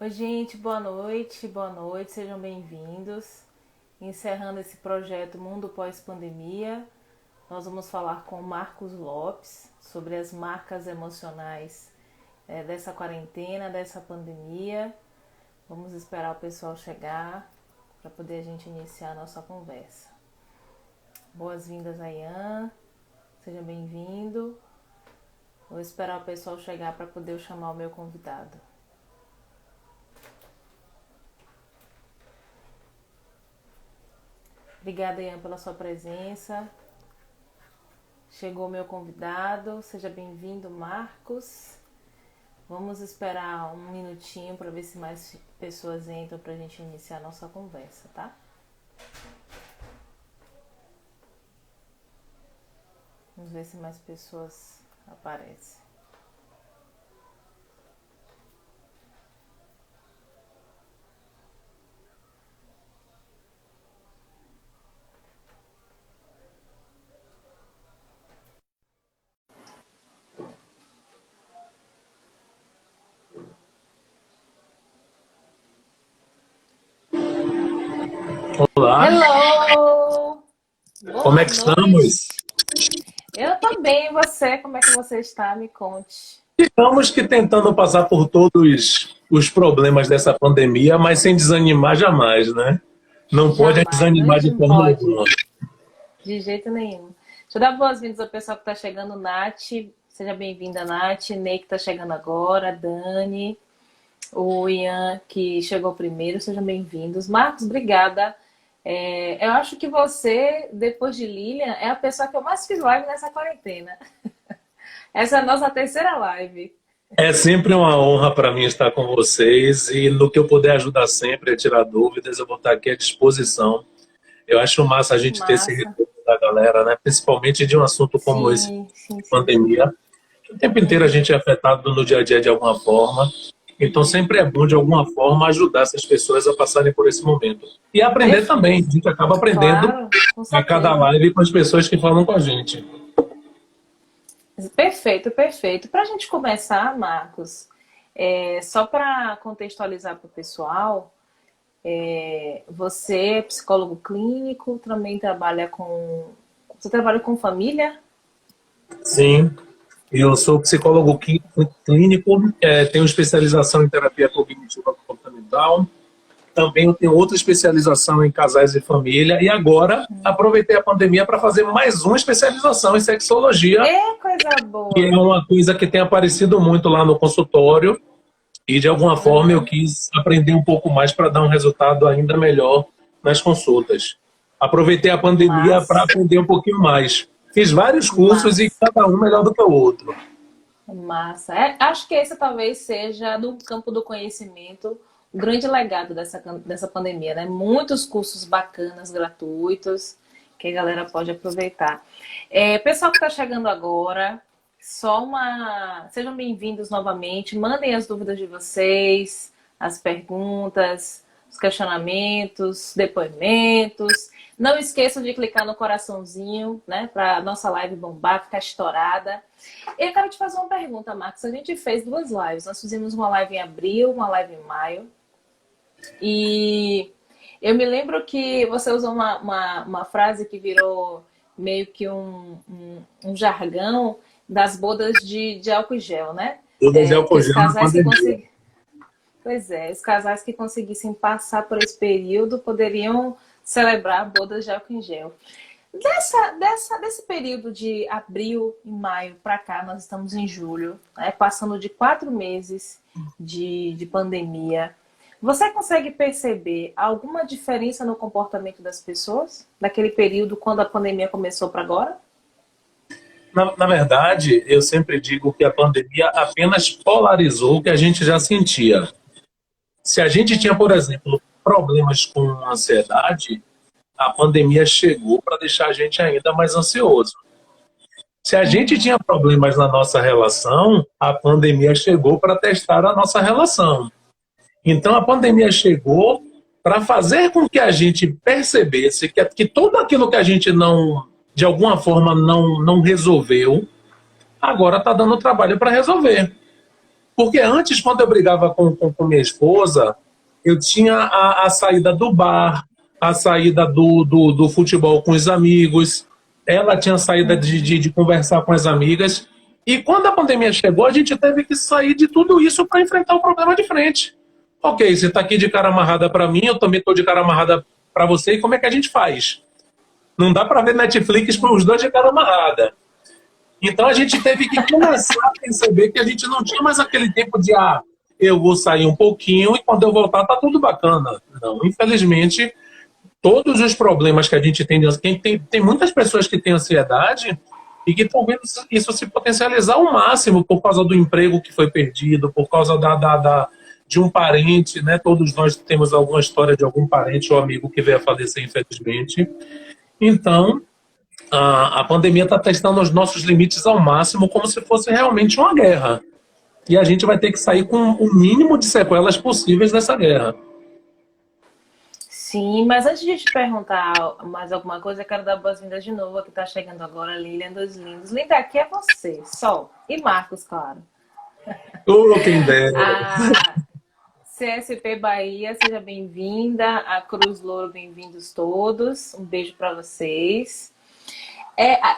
Oi, gente, boa noite, sejam bem-vindos. Encerrando esse projeto Mundo Pós-Pandemia, nós vamos falar com Marcos Lopes sobre as marcas emocionais dessa quarentena, dessa pandemia. Vamos esperar o pessoal chegar para poder a gente iniciar a nossa conversa. Boas-vindas, Ayan, seja bem-vindo. Vou esperar o pessoal chegar para poder eu chamar o meu convidado. Obrigada, Ian, pela sua presença. Chegou o meu convidado. Seja bem-vindo, Marcos. Vamos esperar um minutinho para ver se mais pessoas entram para a gente iniciar a nossa conversa, tá? Vamos ver se mais pessoas aparecem. Olá, Hello! como é Boa que noite! estamos? Eu tô bem, e você? Como é que você está? Me conte. Estamos que tentando passar por todos os problemas dessa pandemia, mas sem desanimar jamais, né? Não pode Jamais, a desanimar gente de não forma pode, alguma. de jeito nenhum. Deixa eu dar boas-vindas ao pessoal que está chegando, Nath. Seja bem-vinda, Nath. Ney que está chegando agora, Dani, o Ian que chegou primeiro, sejam bem-vindos. Marcos, obrigada. Eu acho que você, depois de Lilian, é a pessoa que eu mais fiz live nessa quarentena. Essa é a nossa terceira live. É sempre uma honra para mim estar com vocês e no que eu puder ajudar sempre a tirar dúvidas, eu vou estar aqui à disposição. Eu acho massa a gente ter esse Massa. retorno da galera, né? Principalmente de um assunto como esse, Sim, sim, sim. pandemia. O tempo inteiro a gente é afetado no dia a dia de alguma forma. Então sempre é bom, de alguma forma, ajudar essas pessoas a passarem por esse momento. E aprender também. Perfeito. A gente acaba aprendendo Claro, com a cada certeza. live com as pessoas que falam com a gente. Perfeito, perfeito. Para a gente começar, Marcos, só para contextualizar para o pessoal, você é psicólogo clínico, também trabalha com. Você trabalha com família? Sim, eu sou psicólogo clínico, tenho especialização em terapia cognitiva comportamental. Também eu tenho outra especialização em casais e família. E agora aproveitei a pandemia para fazer mais uma especialização em sexologia, Coisa que é boa. uma coisa que tem aparecido muito lá no consultório. E, de alguma forma, eu Uhum. quis aprender um pouco mais para dar um resultado ainda melhor nas consultas. Aproveitei a pandemia para Massa, aprender um pouquinho mais. Fiz vários cursos e massa, cada um melhor do que o outro. massa. Acho que esse talvez seja, no campo do conhecimento, o grande legado dessa pandemia, né? Muitos cursos bacanas, gratuitos, que a galera pode aproveitar. Pessoal que está chegando agora, sejam bem-vindos novamente. Mandem as dúvidas de vocês, as perguntas, os questionamentos, depoimentos. Não esqueçam de clicar no coraçãozinho, né? Para a nossa live bombar, ficar estourada. Eu quero te fazer uma pergunta, Marcos. A gente fez duas lives. Nós fizemos uma live em abril, uma live em maio. E eu me lembro que você usou uma frase que virou meio que um jargão das bodas de álcool e gel, né? Todas Que álcool os gel na casais que pandemia. conseguissem. Pois é, os casais que conseguissem passar por esse período poderiam celebrar bodas de álcool em gel. Desse período de abril e maio para cá, nós estamos em julho, né, passando de 4 meses de pandemia. Você consegue perceber alguma diferença no comportamento das pessoas daquele período quando a pandemia começou para agora? Na verdade, eu sempre digo que a pandemia apenas polarizou o que a gente já sentia. Se a gente tinha, por exemplo, problemas com ansiedade, a pandemia chegou para deixar a gente ainda mais ansioso. Se a gente tinha problemas na nossa relação, a pandemia chegou para testar a nossa relação. Então, a pandemia chegou para fazer com que a gente percebesse que tudo aquilo que a gente não, de alguma forma, não resolveu, agora está dando trabalho para resolver. Porque antes, quando eu brigava com minha esposa, eu tinha a saída do bar, a saída do futebol com os amigos, ela tinha a saída de conversar com as amigas. E quando a pandemia chegou, a gente teve que sair de tudo isso para enfrentar o problema de frente. Ok, você está aqui de cara amarrada para mim, eu também estou de cara amarrada para você, e como é que a gente faz? Não dá para ver Netflix com os dois de cara amarrada. Então a gente teve que começar a perceber que a gente não tinha mais aquele tempo de eu vou sair um pouquinho e quando eu voltar tá tudo bacana. Não, infelizmente, todos os problemas que a gente tem muitas pessoas que têm ansiedade e que estão vendo isso se potencializar ao máximo por causa do emprego que foi perdido, por causa de um parente, né? Todos nós temos alguma história de algum parente ou amigo que veio a falecer, infelizmente. Então, a pandemia está testando os nossos limites ao máximo, como se fosse realmente uma guerra. E a gente vai ter que sair com o mínimo de sequelas possíveis dessa guerra. Sim, mas antes de te perguntar mais alguma coisa, eu quero dar boas-vindas de novo, que está chegando agora, Lilian dos Lindos. Linda, aqui é você, Sol. E Marcos, claro. Quem dera. A CSP Bahia, seja bem-vinda. A Cruz Louro, bem-vindos todos. Um beijo para vocês.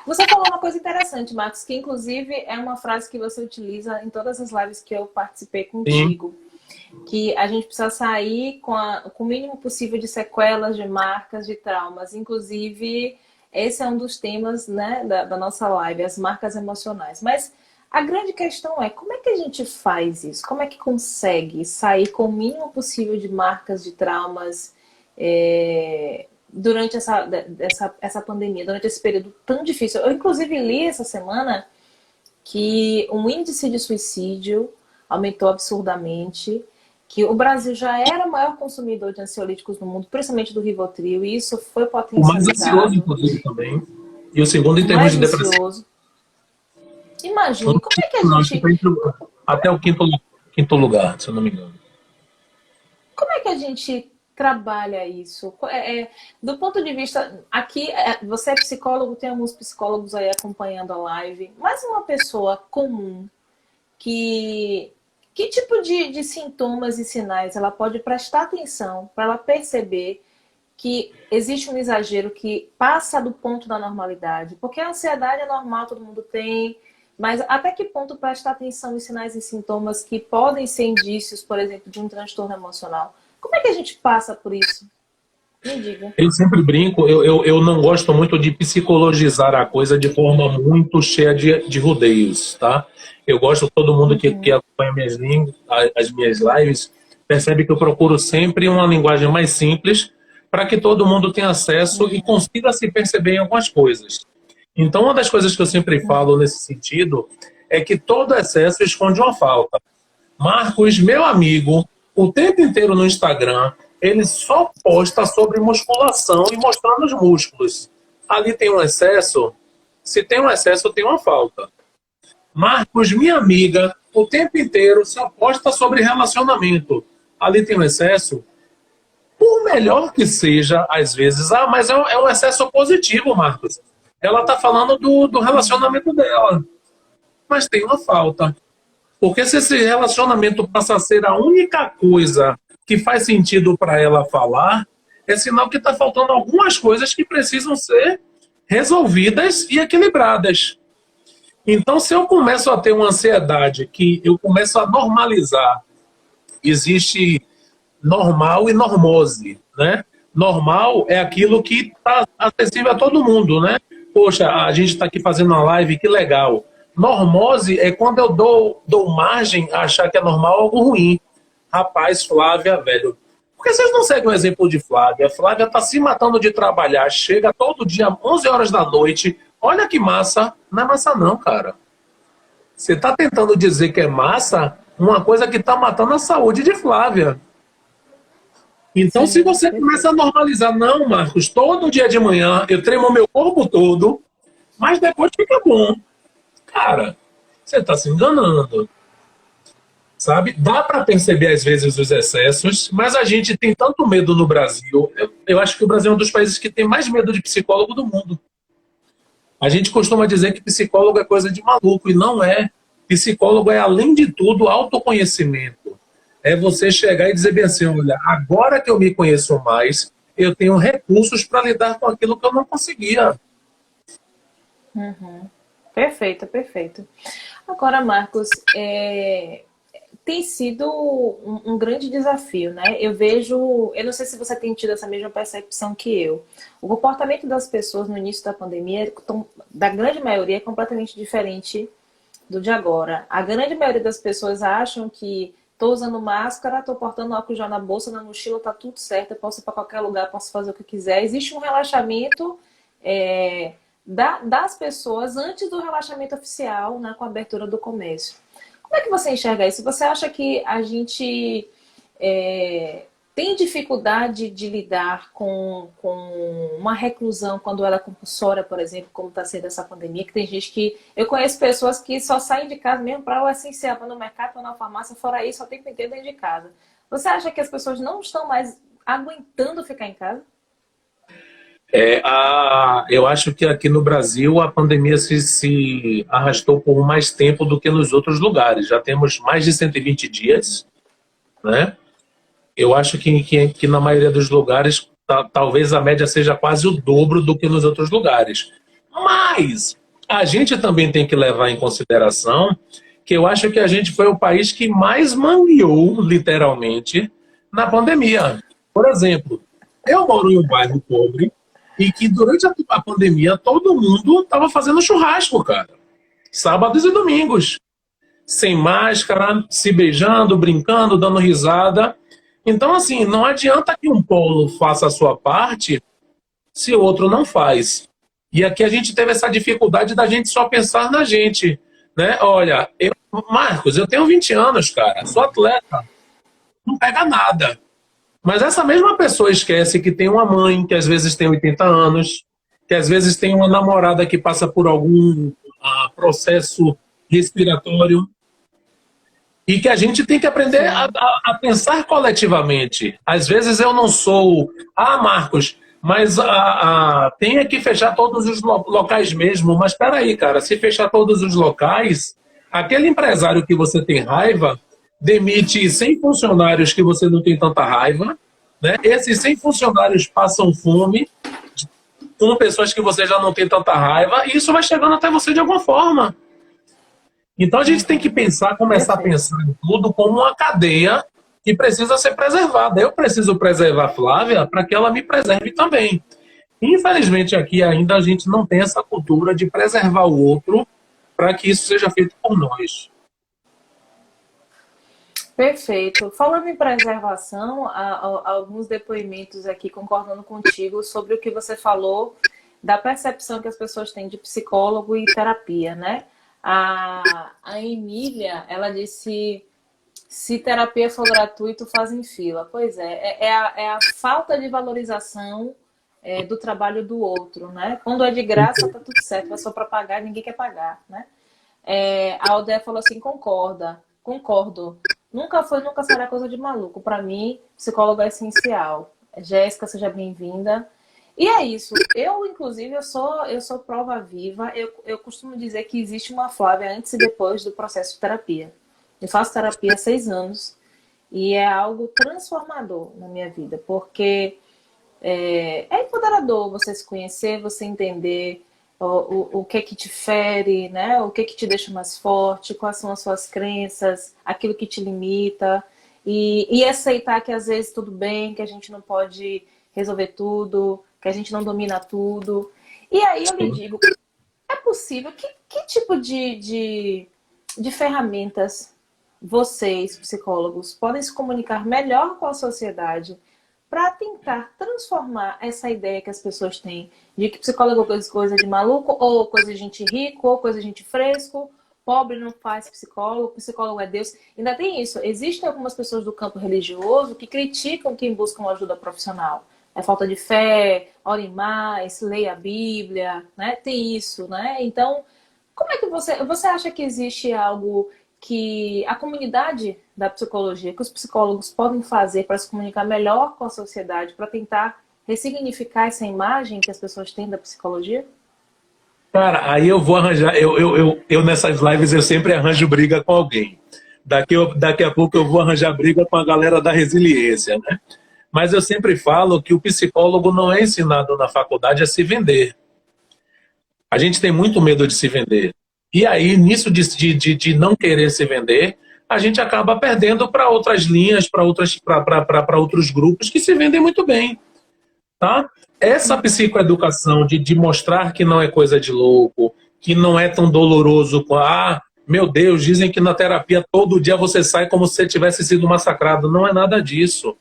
Você falou uma coisa interessante, Marcos, que inclusive é uma frase que você utiliza em todas as lives que eu participei contigo. Sim. Que a gente precisa sair com o mínimo possível de sequelas, de marcas, de traumas. Inclusive, esse é um dos temas, né, da nossa live, as marcas emocionais. Mas a grande questão é, como é que a gente faz isso? Como é que consegue sair com o mínimo possível de marcas, de traumas, durante essa pandemia, durante esse período tão difícil? Eu, inclusive, li essa semana que o índice de suicídio aumentou absurdamente, que o Brasil já era o maior consumidor de ansiolíticos no mundo, principalmente do Rivotril, e isso foi potencializado. O mais ansioso, inclusive, também. E o segundo em termos de depressão. Imagina, como é que a gente... Até o quinto lugar, se eu não me engano. Como é que a gente trabalha isso? Do ponto de vista... Aqui, você é psicólogo, tem alguns psicólogos aí acompanhando a live, mas uma pessoa comum, que tipo de sintomas e sinais ela pode prestar atenção para ela perceber que existe um exagero que passa do ponto da normalidade? Porque a ansiedade é normal, todo mundo tem, mas até que ponto prestar atenção em sinais e sintomas que podem ser indícios, por exemplo, de um transtorno emocional? Como é que a gente passa por isso? Me diga. Eu sempre brinco, eu não gosto muito de psicologizar a coisa de forma muito cheia de rodeios, tá? Eu gosto, todo mundo que acompanha as minhas lives, percebe que eu procuro sempre uma linguagem mais simples para que todo mundo tenha acesso e consiga se perceber em algumas coisas. Então, uma das coisas que eu sempre falo nesse sentido é que todo excesso esconde uma falta. Marcos, meu amigo, o tempo inteiro no Instagram, ele só posta sobre musculação e mostrando os músculos. Ali tem um excesso. Se tem um excesso, tem uma falta. Marcos, minha amiga, o tempo inteiro só posta sobre relacionamento. Ali tem um excesso. Por melhor que seja, às vezes, mas é um excesso positivo, Marcos. Ela está falando do relacionamento dela. Mas tem uma falta. Porque se esse relacionamento passa a ser a única coisa que faz sentido para ela falar, é sinal que está faltando algumas coisas que precisam ser resolvidas e equilibradas. Então, se eu começo a ter uma ansiedade que eu começo a normalizar, existe normal e normose, né? Normal é aquilo que está acessível a todo mundo, né? Poxa, a gente está aqui fazendo uma live, que legal. Normose é quando eu dou margem a achar que é normal algo ruim. Rapaz, Flávia, velho, por que vocês não seguem o exemplo de Flávia? Flávia está se matando de trabalhar, chega todo dia, 11 horas da noite. Olha que massa. Não é massa não, cara. Você está tentando dizer que é massa uma coisa que está matando a saúde de Flávia. Então, se você começa a normalizar, não, Marcos, todo dia de manhã eu tremo meu corpo todo, mas depois fica bom. Cara, você está se enganando. Sabe? Dá para perceber, às vezes, os excessos, mas a gente tem tanto medo no Brasil. Eu acho que o Brasil é um dos países que tem mais medo de psicólogo do mundo. A gente costuma dizer que psicólogo é coisa de maluco, e não é. Psicólogo é, além de tudo, autoconhecimento. É você chegar e dizer bem assim, olha, agora que eu me conheço mais, eu tenho recursos para lidar com aquilo que eu não conseguia. Uhum. Perfeito, perfeito. Agora, Marcos, tem sido um grande desafio, né? Eu vejo, eu não sei se você tem tido essa mesma percepção que eu. O comportamento das pessoas no início da pandemia, da grande maioria, é completamente diferente do de agora. A grande maioria das pessoas acham que estou usando máscara, estou portando álcool já na bolsa, na mochila, tá tudo certo, eu posso ir para qualquer lugar, posso fazer o que eu quiser. Existe um relaxamento das pessoas antes do relaxamento oficial, né, com a abertura do comércio. Como é que você enxerga isso? Você acha que a gente tem dificuldade de lidar com uma reclusão quando ela é compulsória, por exemplo, como está sendo essa pandemia? Que tem gente que... Eu conheço pessoas que só saem de casa mesmo para o essencial, para no mercado, para na farmácia, fora isso, só tem que ter dentro de casa. Você acha que as pessoas não estão mais aguentando ficar em casa? Eu acho que aqui no Brasil a pandemia se arrastou por mais tempo do que nos outros lugares. Já temos mais de 120 dias, né? Eu acho que na maioria dos lugares talvez a média seja quase o dobro do que nos outros lugares. Mas a gente também tem que levar em consideração que eu acho que a gente foi o país que mais mangueou, literalmente, na pandemia. Por exemplo, eu moro em um bairro pobre e que durante a pandemia todo mundo estava fazendo churrasco, cara. Sábados e domingos. Sem máscara, se beijando, brincando, dando risada. Então, assim, não adianta que um polo faça a sua parte se o outro não faz. E aqui a gente teve essa dificuldade da gente só pensar na gente, né? Olha, Marcos, eu tenho 20 anos, cara, sou atleta, não pega nada. Mas essa mesma pessoa esquece que tem uma mãe que às vezes tem 80 anos, que às vezes tem uma namorada que passa por algum processo respiratório, e que a gente tem que aprender Sim. a pensar coletivamente. Às vezes eu não sou, Marcos, mas tem que fechar todos os locais mesmo. Mas espera aí, cara, se fechar todos os locais, aquele empresário que você tem raiva demite 100 funcionários que você não tem tanta raiva, né? Esses 100 funcionários passam fome com pessoas que você já não tem tanta raiva, e isso vai chegando até você de alguma forma. Então a gente tem que pensar, começar a Perfeito. pensar em tudo como uma cadeia que precisa ser preservada. Eu preciso preservar a Flávia para que ela me preserve também. Infelizmente aqui ainda a gente não tem essa cultura de preservar o outro para que isso seja feito por nós. Perfeito. Falando em preservação, há alguns depoimentos aqui concordando contigo sobre o que você falou da percepção que as pessoas têm de psicólogo e terapia, né? A Emília, ela disse: se terapia for gratuito, fazem fila. Pois é a falta de valorização do trabalho do outro, né? Quando é de graça, tá tudo certo, é só para pagar, ninguém quer pagar, né? A Aldeia falou assim: concordo. Nunca foi, nunca será coisa de maluco. Para mim, psicólogo é essencial. Jéssica, seja bem-vinda. E é isso. Eu, inclusive, eu sou prova viva. Eu costumo dizer que existe uma Flávia antes e depois do processo de terapia. Eu faço terapia há 6 anos e é algo transformador na minha vida, porque é empoderador você se conhecer, você entender o que é que te fere, né? O que é que te deixa mais forte, quais são as suas crenças, aquilo que te limita, e aceitar que às vezes tudo bem, que a gente não pode resolver tudo, que a gente não domina tudo. E aí eu lhe digo, é possível? Que tipo de ferramentas vocês, psicólogos, podem se comunicar melhor com a sociedade para tentar transformar essa ideia que as pessoas têm de que psicólogo é coisa de maluco, ou coisa de gente rico, ou coisa de gente fresco, pobre não faz psicólogo, psicólogo é Deus. Ainda tem isso. Existem algumas pessoas do campo religioso que criticam quem busca uma ajuda profissional. É falta de fé, ore mais, leia a Bíblia, né? Tem isso, né? Então, como é que você acha que existe algo que a comunidade da psicologia, que os psicólogos podem fazer para se comunicar melhor com a sociedade, para tentar ressignificar essa imagem que as pessoas têm da psicologia? Cara, aí eu vou arranjar. Eu nessas lives eu sempre arranjo briga com alguém. Daqui a pouco eu vou arranjar briga com a galera da resiliência, né? Mas eu sempre falo que o psicólogo não é ensinado na faculdade a se vender. A gente tem muito medo de se vender. E aí, nisso de não querer se vender, a gente acaba perdendo para outras linhas, para outros grupos que se vendem muito bem. Tá? Essa psicoeducação de mostrar que não é coisa de louco, que não é tão doloroso, meu Deus, dizem que na terapia todo dia você sai como se você tivesse sido massacrado. Não é nada disso.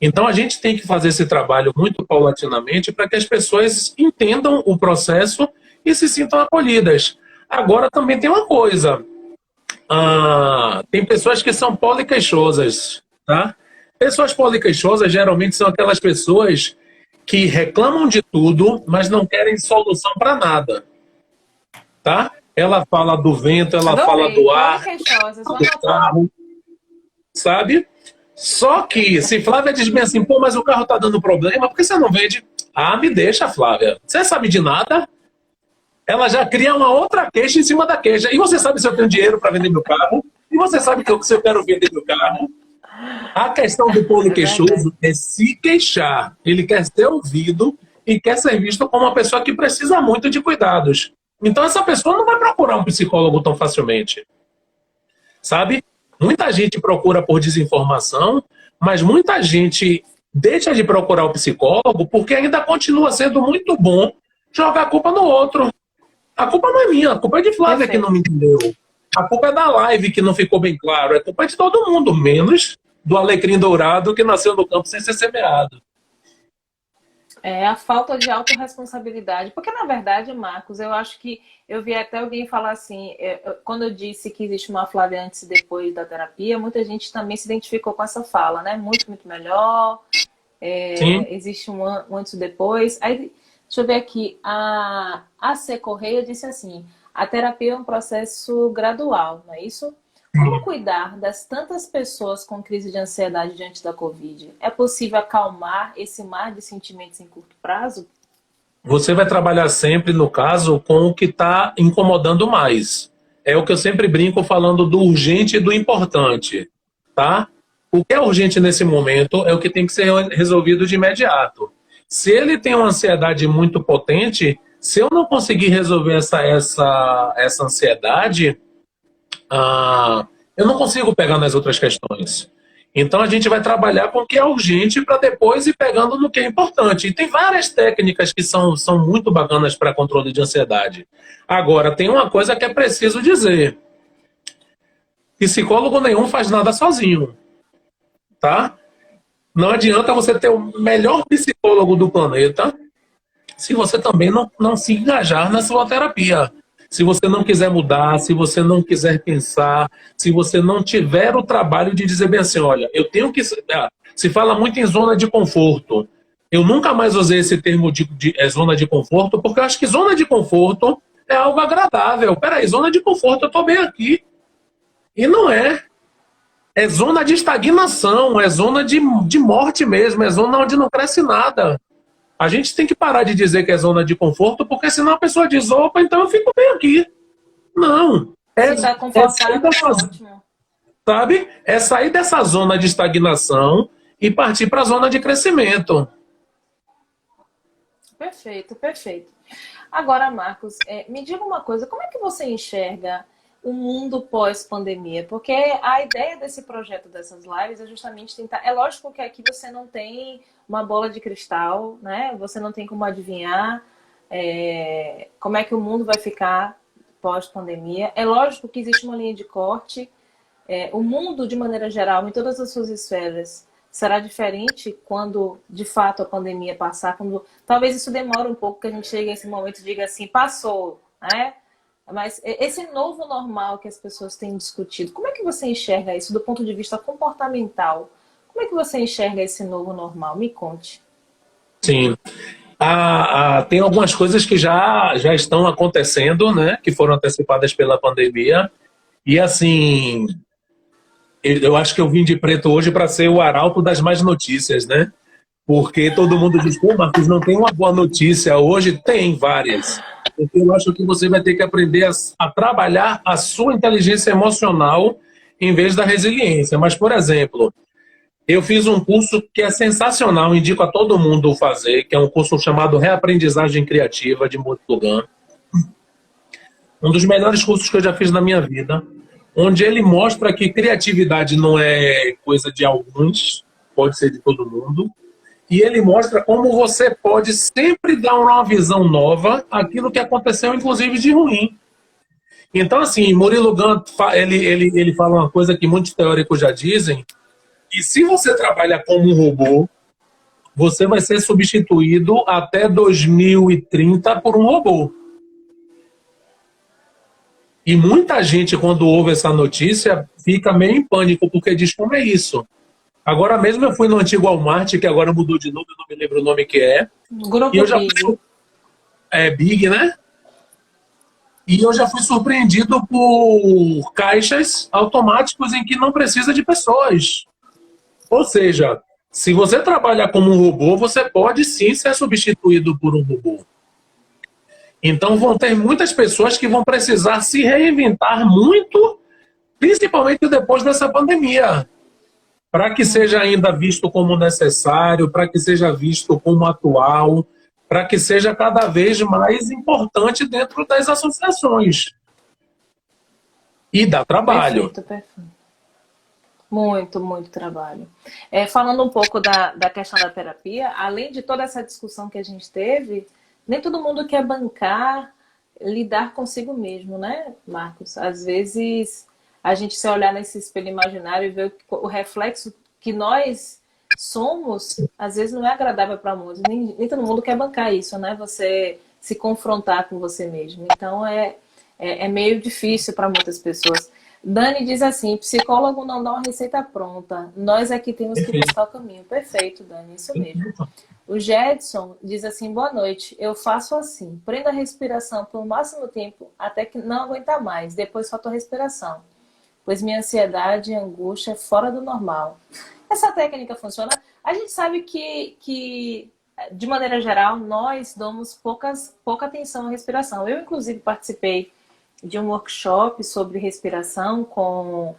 Então a gente tem que fazer esse trabalho muito paulatinamente para que as pessoas entendam o processo e se sintam acolhidas. Agora também tem uma coisa, tem pessoas que são poliqueixosas, tá? Pessoas poliqueixosas geralmente são aquelas pessoas que reclamam de tudo, mas não querem solução para nada, tá? Ela fala do vento, ela fala do ar, do carro, sabe? Só que se Flávia diz bem assim, pô, mas o carro tá dando problema, por que você não vende? Ah, me deixa, Flávia. Você sabe de nada? Ela já cria uma outra queixa em cima da queixa. E você sabe se eu tenho dinheiro para vender meu carro? E você sabe que se eu quero vender meu carro? A questão do poliqueixoso é se queixar. Ele quer ser ouvido e quer ser visto como uma pessoa que precisa muito de cuidados. Então essa pessoa não vai procurar um psicólogo tão facilmente. Sabe? Muita gente procura por desinformação, mas muita gente deixa de procurar o psicólogo porque ainda continua sendo muito bom jogar a culpa no outro. A culpa não é minha, a culpa é de Flávia que não me entendeu. A culpa é da live que não ficou bem claro. A culpa é de todo mundo, menos do alecrim dourado que nasceu no campo sem ser semeado. É a falta de autorresponsabilidade. Porque, na verdade, Marcos, eu acho que eu vi até alguém falar assim, quando eu disse que existe uma Flávia antes e depois da terapia, muita gente também se identificou com essa fala, né? Muito, muito melhor. Existe um antes e depois. Aí, deixa eu ver aqui, a C. Correia disse assim, a terapia é um processo gradual, não é isso? Como cuidar das tantas pessoas com crise de ansiedade diante da Covid? É possível acalmar esse mar de sentimentos em curto prazo? Você vai trabalhar sempre, no caso, com o que está incomodando mais. É o que eu sempre brinco falando do urgente e do importante, tá? O que é urgente nesse momento é o que tem que ser resolvido de imediato. Se ele tem uma ansiedade muito potente, se eu não conseguir resolver essa ansiedade, eu não consigo pegar nas outras questões. Então a gente vai trabalhar com o que é urgente para depois ir pegando no que é importante. E tem várias técnicas que são muito bacanas para controle de ansiedade. Agora, tem uma coisa que é preciso dizer. Psicólogo nenhum faz nada sozinho. Tá? Não adianta você ter o melhor psicólogo do planeta se você também não se engajar na sua terapia. Se você não quiser mudar, se você não quiser pensar, se você não tiver o trabalho de dizer bem assim, olha, eu tenho que... Se fala muito em zona de conforto. Eu nunca mais usei esse termo de zona de conforto, porque eu acho que zona de conforto é algo agradável. Peraí, zona de conforto, eu estou bem aqui. E não é. É zona de estagnação, é zona de morte mesmo, é zona onde não cresce nada. A gente tem que parar de dizer que é zona de conforto, porque senão a pessoa diz, opa, então eu fico bem aqui. Não. Sabe? É sair dessa zona de estagnação e partir para a zona de crescimento. Perfeito, perfeito. Agora, Marcos, me diga uma coisa, como é que você enxerga o mundo pós-pandemia? Porque a ideia desse projeto, dessas lives, é justamente tentar... É lógico que aqui você não tem uma bola de cristal, né? Você não tem como adivinhar como é que o mundo vai ficar pós-pandemia. É lógico que existe uma linha de corte. O mundo, de maneira geral, em todas as suas esferas, será diferente quando, de fato, a pandemia passar. Talvez isso demore um pouco, que a gente chegue a esse momento e diga assim, passou, né? Mas esse novo normal que as pessoas têm discutido, como é que você enxerga isso do ponto de vista comportamental? Como é que você enxerga esse novo normal? Me conte. Sim. Tem algumas coisas que já estão acontecendo, né? Que foram antecipadas pela pandemia. E assim, eu acho que eu vim de preto hoje para ser o arauto das más notícias, né? Porque todo mundo diz, pô, Marcos, não tem uma boa notícia hoje? Tem várias. Porque eu acho que você vai ter que aprender a trabalhar a sua inteligência emocional em vez da resiliência. Mas, por exemplo, eu fiz um curso que é sensacional, indico a todo mundo fazer, que é um curso chamado Reaprendizagem Criativa, de Murilo Gun. Um dos melhores cursos que eu já fiz na minha vida, onde ele mostra que criatividade não é coisa de alguns, pode ser de todo mundo, e ele mostra como você pode sempre dar uma visão nova àquilo que aconteceu, inclusive, de ruim. Então, assim, Murilo Gun, ele fala uma coisa que muitos teóricos já dizem, que se você trabalha como um robô, você vai ser substituído até 2030 por um robô. E muita gente, quando ouve essa notícia, fica meio em pânico, porque diz, como é isso? Agora mesmo eu fui no antigo Walmart, que agora mudou de nome, eu não me lembro o nome que é. Grupo E eu já Big. fui, Big, né? E eu já fui surpreendido por caixas automáticos em que não precisa de pessoas. Ou seja, se você trabalha como um robô, você pode sim ser substituído por um robô. Então vão ter muitas pessoas que vão precisar se reinventar muito, principalmente depois dessa pandemia, para que seja ainda visto como necessário, para que seja visto como atual, para que seja cada vez mais importante dentro das associações. E dá trabalho. Perfeito, perfeito. Muito, muito trabalho. Falando um pouco da questão da terapia, além de toda essa discussão que a gente teve, nem todo mundo quer bancar, lidar consigo mesmo, né, Marcos? Às vezes, a gente se olhar nesse espelho imaginário e ver o reflexo que nós somos, às vezes não é agradável para muitos. Nem todo mundo quer bancar isso, né? Você se confrontar com você mesmo. Então, é meio difícil para muitas pessoas. Dani diz assim, psicólogo não dá uma receita pronta. Nós aqui temos que buscar o caminho. Perfeito, Dani, isso mesmo. O Jedson diz assim, boa noite, eu faço assim, prendo a respiração por máximo tempo até que não aguentar mais, depois solto a respiração, pois minha ansiedade e angústia é fora do normal. Essa técnica funciona? A gente sabe que de maneira geral, nós damos pouca atenção à respiração. Eu, inclusive, participei de um workshop sobre respiração com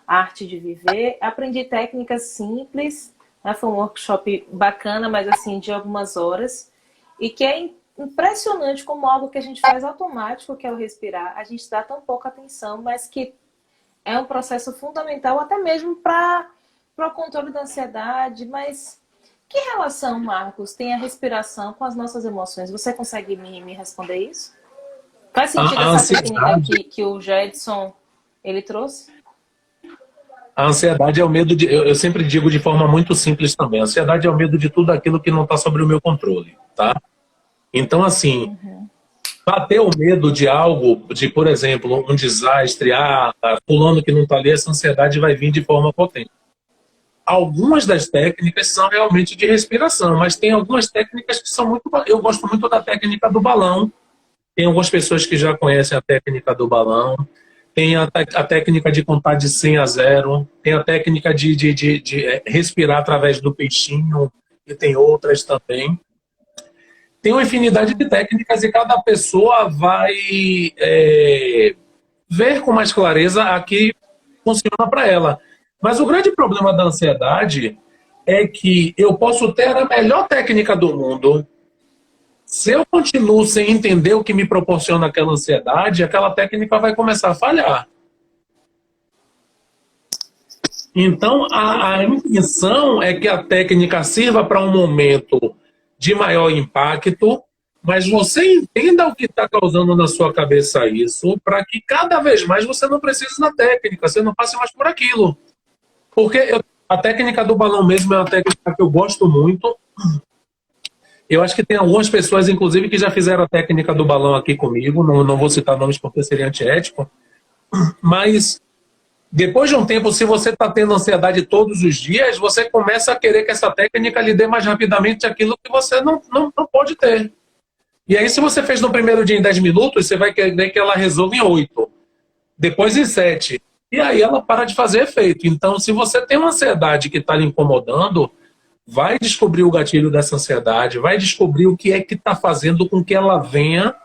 Arte de Viver, aprendi técnicas simples. Foi um workshop bacana, mas assim, de algumas horas. E que é impressionante como algo que a gente faz automático, que é o respirar. A gente dá tão pouca atenção, mas que é um processo fundamental até mesmo para o controle da ansiedade. Mas que relação, Marcos, tem a respiração com as nossas emoções? Você consegue me responder isso? Faz sentido essa técnica que o Jedson ele trouxe? A ansiedade é o medo de... Eu sempre digo de forma muito simples também. A ansiedade é o medo de tudo aquilo que não está sobre o meu controle, tá? Então, assim, bater o medo de algo, de, por exemplo, um desastre, fulano que não está ali, essa ansiedade vai vir de forma potente. Algumas das técnicas são realmente de respiração, mas tem algumas técnicas que são muito... Eu gosto muito da técnica do balão. Tem algumas pessoas que já conhecem a técnica do balão. Tem a técnica de contar de 100 a 0. Tem a técnica de respirar através do peixinho. E tem outras também. Tem uma infinidade de técnicas e cada pessoa vai ver com mais clareza a que funciona para ela. Mas o grande problema da ansiedade é que eu posso ter a melhor técnica do mundo. Se eu continuo sem entender o que me proporciona aquela ansiedade, aquela técnica vai começar a falhar. Então, a intenção é que a técnica sirva para um momento de maior impacto, mas você entenda o que está causando na sua cabeça isso, para que cada vez mais você não precise da técnica, você não passe mais por aquilo. Porque a técnica do balão mesmo é uma técnica que eu gosto muito. Eu acho que tem algumas pessoas, inclusive, que já fizeram a técnica do balão aqui comigo. Não vou citar nomes porque seria antiético. Mas, depois de um tempo, se você está tendo ansiedade todos os dias, você começa a querer que essa técnica lhe dê mais rapidamente aquilo que você não pode ter. E aí, se você fez no primeiro dia em 10 minutos, você vai querer que ela resolva em 8. Depois em 7. E aí ela para de fazer efeito. Então, se você tem uma ansiedade que está lhe incomodando, vai descobrir o gatilho dessa ansiedade, vai descobrir o que é que está fazendo com que ela venha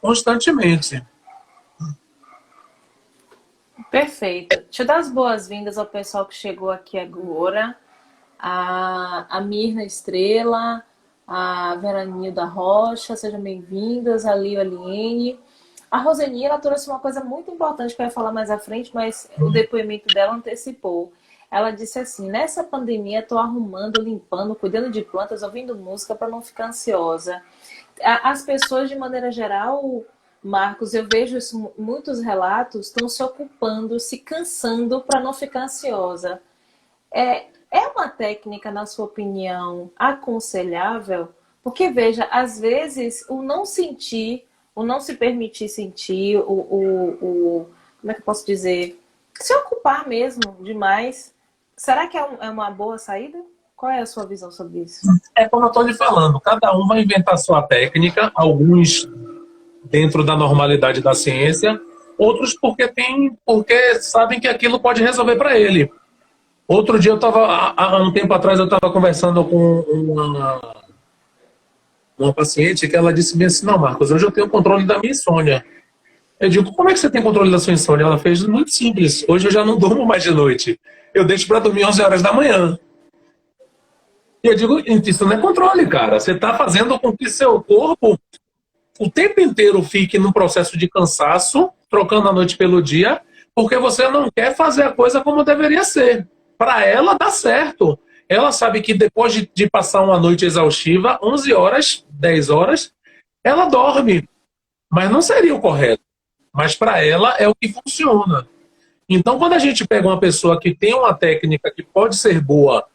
constantemente. Perfeito. Deixa eu dar as boas-vindas ao pessoal que chegou aqui agora. A Mirna Estrela, a Veraninho da Rocha, sejam bem-vindas, a Lio Aliene. A Roseni, ela trouxe uma coisa muito importante que eu ia falar mais à frente, mas o depoimento dela antecipou. Ela disse assim, nessa pandemia estou arrumando, limpando, cuidando de plantas, ouvindo música para não ficar ansiosa. As pessoas, de maneira geral, Marcos, eu vejo isso, muitos relatos estão se ocupando, se cansando para não ficar ansiosa. É uma técnica, na sua opinião, aconselhável? Porque, veja, às vezes o não sentir, o não se permitir sentir, como é que eu posso dizer? Se ocupar mesmo demais, será que é uma boa saída? Qual é a sua visão sobre isso? É como eu estou lhe falando, cada um vai inventar sua técnica, alguns dentro da normalidade da ciência, outros porque sabem que aquilo pode resolver para ele. Outro dia há um tempo atrás eu estava conversando com uma paciente que ela disse bem assim, não, Marcos, hoje eu tenho controle da minha insônia. Eu digo, como é que você tem controle da sua insônia? Ela fez, muito simples, hoje eu já não durmo mais de noite. Eu deixo para dormir 11 horas da manhã. E eu digo, isso não é controle, cara. Você está fazendo com que seu corpo o tempo inteiro fique num processo de cansaço, trocando a noite pelo dia, porque você não quer fazer a coisa como deveria ser. Para ela, dá certo. Ela sabe que depois de passar uma noite exaustiva, 11 horas, 10 horas, ela dorme. Mas não seria o correto. Mas para ela é o que funciona. Então, quando a gente pega uma pessoa que tem uma técnica que pode ser boa,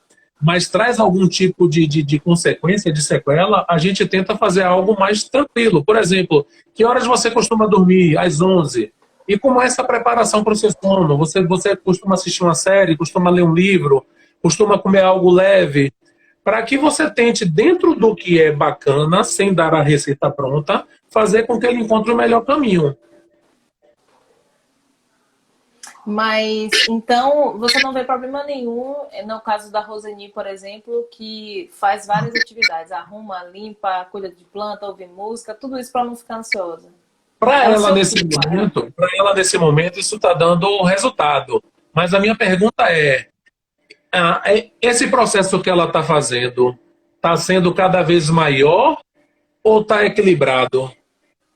mas traz algum tipo de consequência, de sequela, a gente tenta fazer algo mais tranquilo. Por exemplo, que horas você costuma dormir? Às 11. E como é essa preparação para o seu sono? Você costuma assistir uma série, costuma ler um livro, costuma comer algo leve? Para que você tente, dentro do que é bacana, sem dar a receita pronta, fazer com que ele encontre o melhor caminho. Mas, então, você não vê problema nenhum, no caso da Roseni, por exemplo, que faz várias atividades, arruma, limpa, cuida de planta, ouve música, tudo isso para não ficar ansiosa. Para ela, nesse momento, isso está dando resultado. Mas a minha pergunta esse processo que ela está fazendo está sendo cada vez maior ou está equilibrado?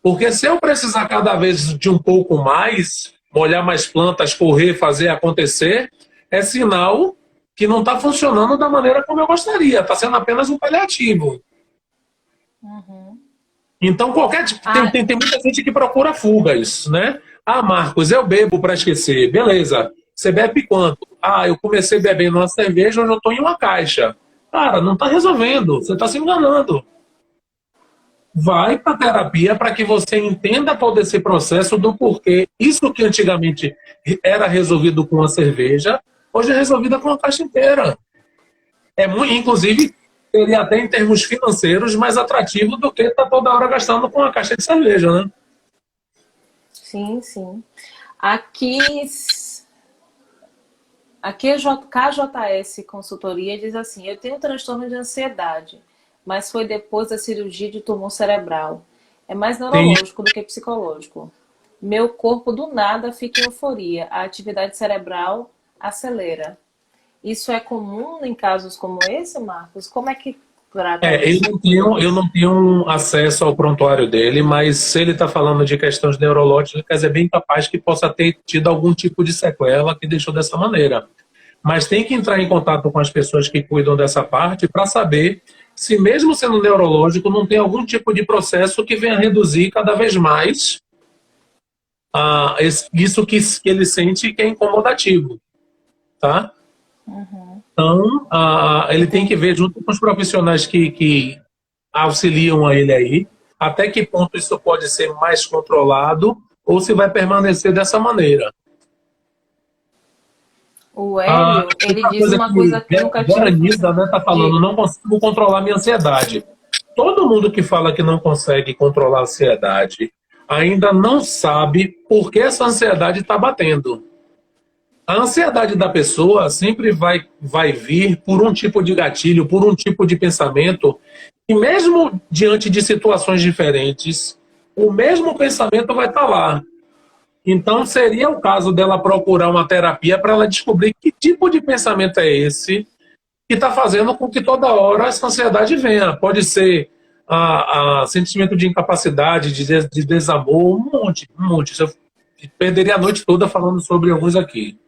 Porque se eu precisar cada vez de um pouco mais, molhar mais plantas, correr, fazer acontecer, é sinal que não está funcionando da maneira como eu gostaria. Está sendo apenas um paliativo. Uhum. Então, tem muita gente que procura fugas, né? Ah, Marcos, eu bebo para esquecer. Beleza. Você bebe quanto? Ah, eu comecei bebendo uma cerveja, hoje eu estou em uma caixa. Cara, não está resolvendo. Você está se enganando. Vai para terapia para que você entenda todo esse processo do porquê. Isso que antigamente era resolvido com a cerveja, hoje é resolvido com a caixa inteira. Inclusive, seria até em termos financeiros mais atrativo do que estar toda hora gastando com a caixa de cerveja, né? Sim, sim. Aqui a KJS Consultoria diz assim, eu tenho um transtorno de ansiedade, mas foi depois da cirurgia de tumor cerebral. É mais neurológico do que psicológico. Meu corpo do nada fica em euforia. A atividade cerebral acelera. Isso é comum em casos como esse, Marcos? Como é que trata isso? Eu não tenho acesso ao prontuário dele, mas se ele está falando de questões neurológicas, é bem capaz que possa ter tido algum tipo de sequela que deixou dessa maneira. Mas tem que entrar em contato com as pessoas que cuidam dessa parte para saber se mesmo sendo neurológico não tem algum tipo de processo que venha reduzir cada vez mais isso que ele sente que é incomodativo, tá? Uhum. Então, ele tem que ver junto com os profissionais que auxiliam a ele aí, até que ponto isso pode ser mais controlado ou se vai permanecer dessa maneira. O Hélio, ele diz uma coisa que nunca tinha... Veranisa, né, tá falando, não consigo controlar minha ansiedade. Todo mundo que fala que não consegue controlar a ansiedade ainda não sabe por que essa ansiedade está batendo. A ansiedade da pessoa sempre vai vir por um tipo de gatilho, por um tipo de pensamento, e mesmo diante de situações diferentes, o mesmo pensamento vai estar lá. Então, seria o caso dela procurar uma terapia para ela descobrir que tipo de pensamento é esse que está fazendo com que toda hora essa ansiedade venha. Pode ser a sentimento de incapacidade, de desamor, um monte, um monte. Eu perderia a noite toda falando sobre alguns aqui.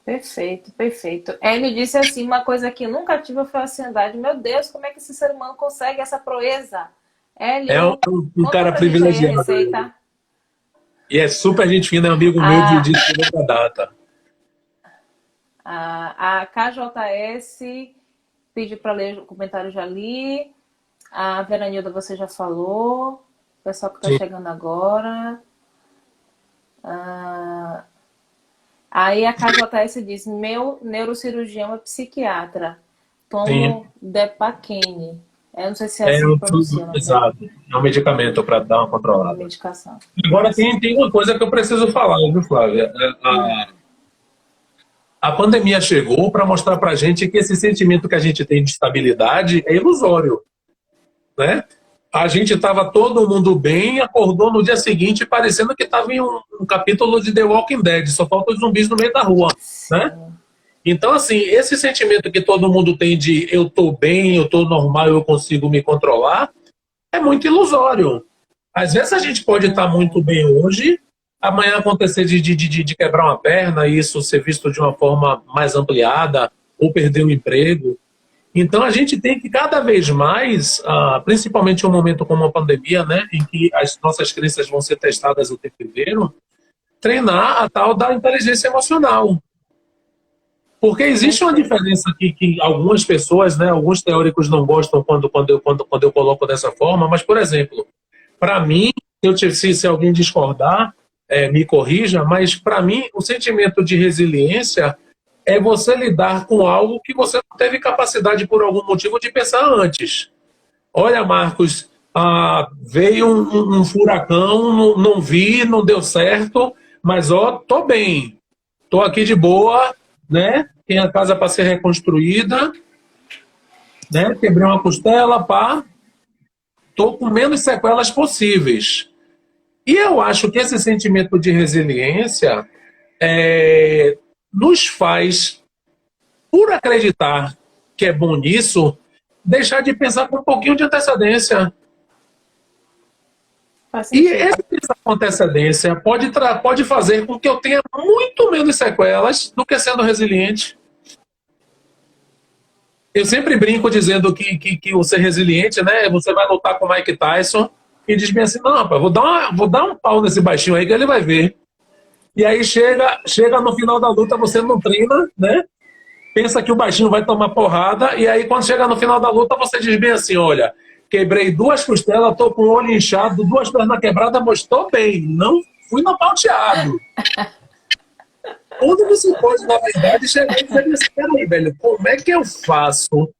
Perfeito, perfeito. Ele disse assim, uma coisa que nunca tive foi a ansiedade. Meu Deus, como é que esse ser humano consegue essa proeza? É um, Hélio, um conta cara pra gente aí a privilegiado. receita. E é super gente fina, é amigo meu de A, longa data. a KJS pediu para ler o comentário, já li. A Veranilda você já falou. O pessoal que está Sim, chegando agora. Ah, aí a KJS diz, meu neurocirurgião é psiquiatra. sim. Tomo Depaquene. Eu não sei se é É assim que um, pronuncia o nome exato. É um medicamento para dar uma da controlada. medicação. Agora Isso. tem uma coisa que eu preciso falar, viu, Flávia? A pandemia chegou para mostrar para a gente que esse sentimento que a gente tem de estabilidade é ilusório, né? A gente estava todo mundo bem, acordou no dia seguinte parecendo que estava em um capítulo de The Walking Dead, só falta os zumbis no meio da rua, né? Sim. Então, assim, esse sentimento que todo mundo tem de eu tô bem, eu tô normal, eu consigo me controlar, é muito ilusório. Às vezes a gente pode estar muito bem hoje, amanhã acontecer de quebrar uma perna e isso ser visto de uma forma mais ampliada, ou perder o emprego. Então a gente tem que cada vez mais, principalmente em um momento como a pandemia, né, em que as nossas crenças vão ser testadas o tempo inteiro, treinar a tal da inteligência emocional. Porque existe uma Perfeito. diferença que algumas pessoas, né, alguns teóricos não gostam quando eu coloco dessa forma, mas, por exemplo, para mim, se alguém discordar, me corrija, mas para mim, o sentimento de resiliência é você lidar com algo que você não teve capacidade, por algum motivo, de pensar antes. Olha, Marcos, veio um furacão, não vi, não deu certo, mas ó, tô bem, tô aqui de boa, né? Tem a casa para ser reconstruída, né? Quebrei uma costela, pá, tô com menos sequelas possíveis. E eu acho que esse sentimento de resiliência nos faz, por acreditar que é bom nisso, deixar de pensar com um pouquinho de antecedência. Faz E esse sentido. pensar com antecedência pode fazer com que eu tenha muito menos sequelas do que sendo resiliente. Eu sempre brinco dizendo que o ser resiliente, né? Você vai lutar com o Mike Tyson e diz bem assim: não, rapaz, vou dar um pau nesse baixinho aí que ele vai ver. E aí chega no final da luta, você não treina, né? Pensa que o baixinho vai tomar porrada, e aí quando chega no final da luta, você diz bem assim: olha, quebrei duas costelas, tô com o olho inchado, duas pernas quebradas, mas estou bem, não fui nocauteado. Quando você pode, na verdade, chegar e dizer assim: peraí, velho, como é que eu faço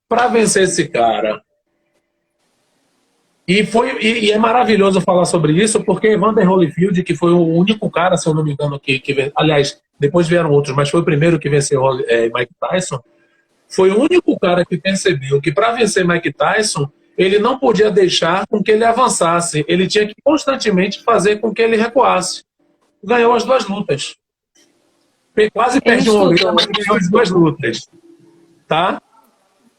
para vencer esse cara? E é maravilhoso falar sobre isso, porque Evander Holyfield, que foi o único cara, se eu não me engano, aliás, depois vieram outros, mas foi o primeiro que venceu Mike Tyson, foi o único cara que percebeu que para vencer Mike Tyson, ele não podia deixar com que ele avançasse, ele tinha que constantemente fazer com que ele recuasse. Ganhou as duas lutas. Quase Ele perdeu uma orelha, mas estudou. ganhou as duas lutas. Tá?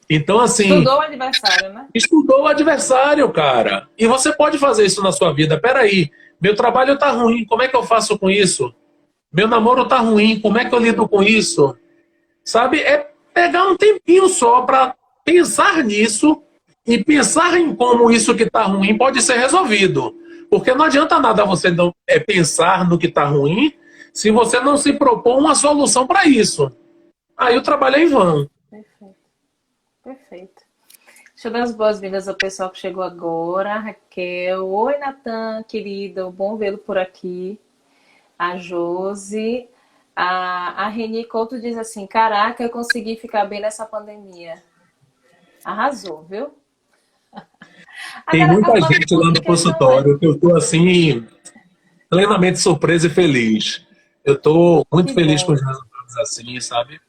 Então, assim, Estudou o adversário, né? estudou o adversário, cara. E você pode fazer isso na sua vida. Peraí, meu trabalho tá ruim, como é que eu faço com isso? Meu namoro tá ruim, como é que eu lido com isso? Sabe? É pegar um tempinho só para pensar nisso e pensar em como isso que está ruim pode ser resolvido. Porque não adianta nada você não pensar no que está ruim se você não se propor uma solução para isso. Aí o trabalho é em vão. Perfeito, perfeito. Deixa eu dar as boas-vindas ao pessoal que chegou agora. Raquel. Oi, Natan, querido. Bom vê-lo por aqui. A Josi. A Reni Couto diz assim: caraca, eu consegui ficar bem nessa pandemia. Arrasou, viu? Tem Agora, muita gente lá a no questão é, consultório que eu estou assim. plenamente surpreso e feliz. Eu estou muito Que feliz com bom. os resultados assim, sabe?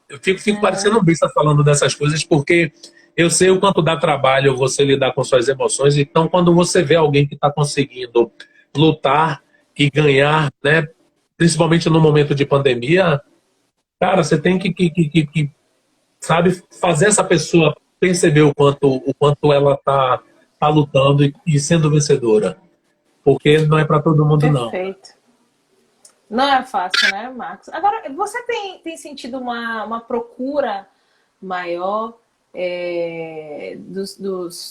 Eu fico parecendo Aham. um besta falando dessas coisas, porque eu sei o quanto dá trabalho você lidar com suas emoções. Então, quando você vê alguém que está conseguindo lutar e ganhar, né, principalmente no momento de pandemia, cara, você tem que, sabe, fazer essa pessoa perceber o quanto ela tá lutando e sendo vencedora. Porque não é para todo mundo, não. Perfeito. Não é fácil, né, Marcos? Agora, você tem sentido uma procura maior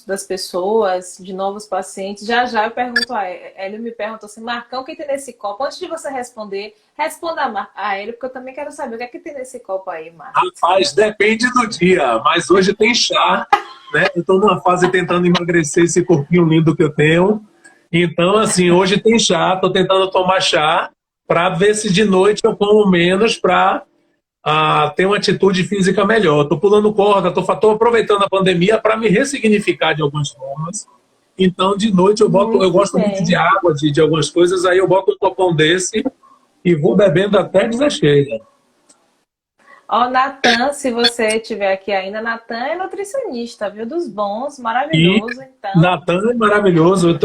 das pessoas, de novos pacientes? Já já eu pergunto a Hélio, me perguntou assim, Marcão, o que tem nesse copo? Antes de você responder, responda a Hélio, porque eu também quero saber o que é que tem nesse copo aí, Marcos. Rapaz, depende do dia, mas hoje tem chá, né? Eu estou numa fase tentando emagrecer esse corpinho lindo que eu tenho. Então, assim, hoje tem chá, estou tentando tomar chá para ver se de noite eu como menos para ter uma atitude física melhor. Estou pulando corda, estou aproveitando a pandemia para me ressignificar de algumas formas. Então, de noite eu Muito gosto muito de bem. água, de algumas coisas, aí eu boto um copão desse e vou bebendo até dizer chega. Ó, Natan, se você estiver aqui ainda, Natan é nutricionista, viu? Dos bons, E maravilhoso. Então, Natan é maravilhoso.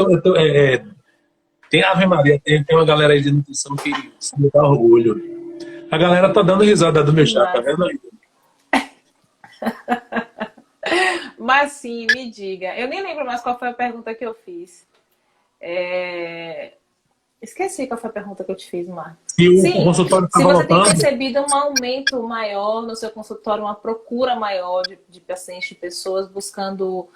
Tem Ave Maria, tem uma galera aí de nutrição que se me dá orgulho. A galera tá dando risada do meu que chá, tá massa. vendo aí? Mas sim, me diga. Eu nem lembro mais qual foi a pergunta que eu fiz. É, esqueci qual foi a pergunta que eu te fiz, Marcos. E o Sim, consultório se estava você tem lotando, percebido um aumento maior no seu consultório, uma procura maior de pacientes, de pessoas buscando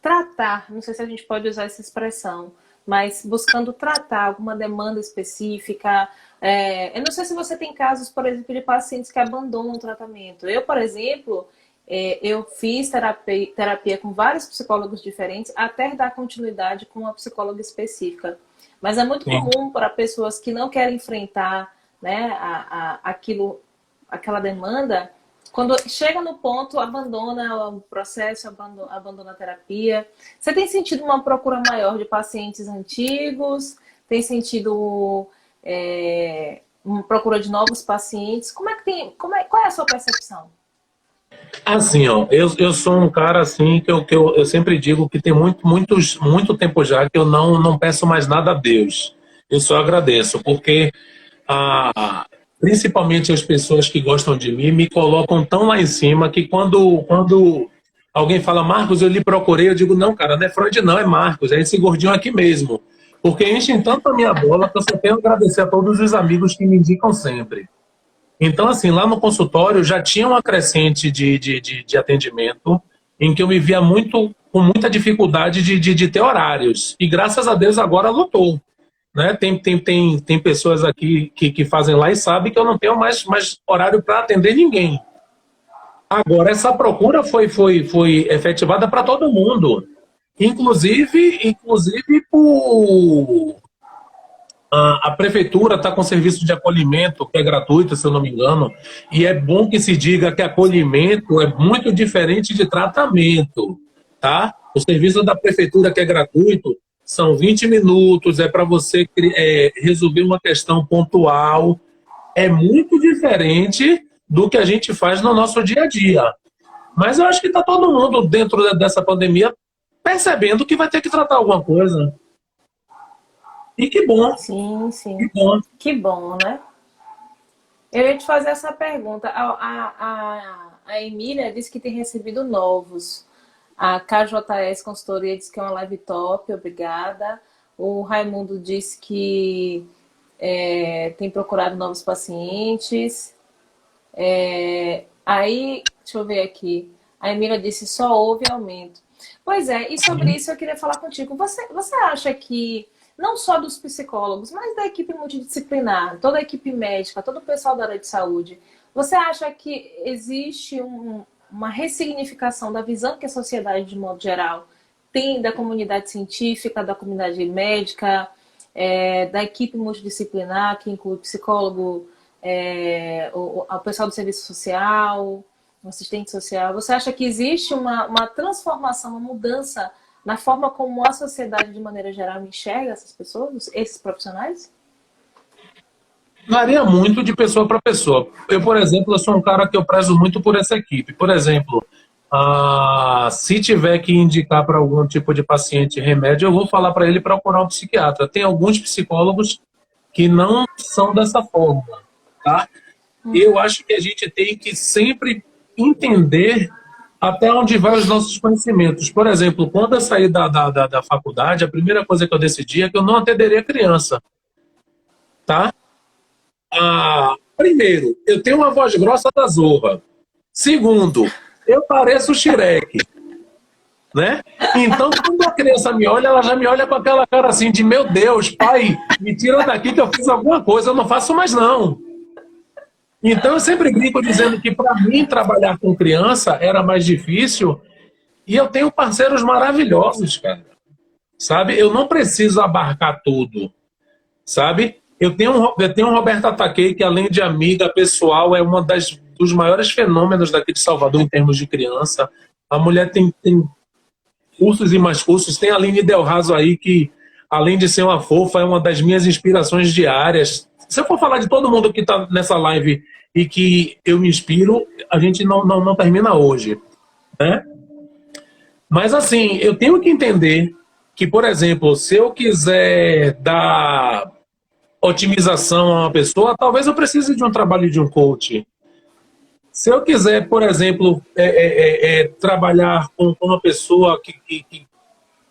tratar, não sei se a gente pode usar essa expressão, mas buscando tratar alguma demanda específica. Eu não sei se você tem casos, por exemplo, de pacientes que abandonam o tratamento. Eu, por exemplo, eu fiz terapia com vários psicólogos diferentes até dar continuidade com uma psicóloga específica. Mas é muito sim. comum para pessoas que não querem enfrentar, né, aquela demanda, quando chega no ponto, abandona o processo, abandona a terapia. Você tem sentido uma procura maior de pacientes antigos? Tem sentido uma procura de novos pacientes? Qual é a sua percepção? Assim, ó, eu sou um cara assim que eu sempre digo que tem muito tempo já que eu não peço mais nada a Deus. Eu só agradeço, porque principalmente as pessoas que gostam de mim me colocam tão lá em cima que quando alguém fala, Marcos, eu lhe procurei, eu digo, não, cara, não é Freud, não, é Marcos, é esse gordinho aqui mesmo. Porque enchem tanto a minha bola que eu só tenho a agradecer a todos os amigos que me indicam sempre. Então, assim, lá no consultório já tinha uma crescente de atendimento em que eu me via com muita dificuldade de ter horários. E graças a Deus agora lotou. Né? Tem pessoas aqui que fazem lá e sabem que eu não tenho mais horário para atender ninguém. Agora, essa procura foi efetivada para todo mundo. Inclusive a prefeitura está com serviço de acolhimento, que é gratuito, se eu não me engano, e é bom que se diga que acolhimento é muito diferente de tratamento, tá? O serviço da prefeitura, que é gratuito, são 20 minutos, é para você resolver uma questão pontual, é muito diferente do que a gente faz no nosso dia a dia. Mas eu acho que está todo mundo dentro dessa pandemia percebendo que vai ter que tratar alguma coisa. E que bom, Sim, que sim. bom. Que bom, né? Eu ia te fazer essa pergunta. A Emília disse que tem recebido novos. A KJS Consultoria disse que é uma live top, obrigada. O Raimundo disse que tem procurado novos pacientes. Aí, deixa eu ver aqui. A Emília disse só houve aumento. Pois é, e sobre isso eu queria falar contigo. Você acha que, não só dos psicólogos, mas da equipe multidisciplinar, toda a equipe médica, todo o pessoal da área de saúde, você acha que existe uma ressignificação da visão que a sociedade, de modo geral, tem da comunidade científica, da comunidade médica, da equipe multidisciplinar, que inclui psicólogo, o pessoal do serviço social, o assistente social? Você acha que existe uma transformação, uma mudança na forma como a sociedade, de maneira geral, enxerga essas pessoas, esses profissionais? Varia muito de pessoa para pessoa. Eu, por exemplo, eu sou um cara que eu prezo muito por essa equipe. Por exemplo, se tiver que indicar para algum tipo de paciente remédio, eu vou falar para ele procurar um psiquiatra. Tem alguns psicólogos que não são dessa forma, tá? Eu acho que a gente tem que sempre entender até onde vai os nossos conhecimentos. Por exemplo, quando eu saí da faculdade, a primeira coisa que eu decidi é que eu não atenderia criança, tá? Primeiro, eu tenho uma voz grossa da zorra. Segundo, eu pareço o Shrek, né? Então, quando a criança me olha, ela já me olha com aquela cara assim de meu Deus, pai, me tira daqui que eu fiz alguma coisa, eu não faço mais não. Então, eu sempre brinco dizendo que para mim trabalhar com criança era mais difícil e eu tenho parceiros maravilhosos, cara. Sabe? Eu não preciso abarcar tudo, sabe? Eu tenho Roberta Takei, que além de amiga pessoal, é uma dos maiores fenômenos daqui de Salvador em termos de criança. A mulher tem cursos e mais cursos. Tem a Aline Del Raso aí, que além de ser uma fofa, é uma das minhas inspirações diárias. Se eu for falar de todo mundo que está nessa live e que eu me inspiro, a gente não termina hoje, né? Mas assim, eu tenho que entender que, por exemplo, se eu quiser dar otimização a uma pessoa, talvez eu precise de um trabalho de um coach. Se eu quiser, por exemplo, trabalhar com uma pessoa que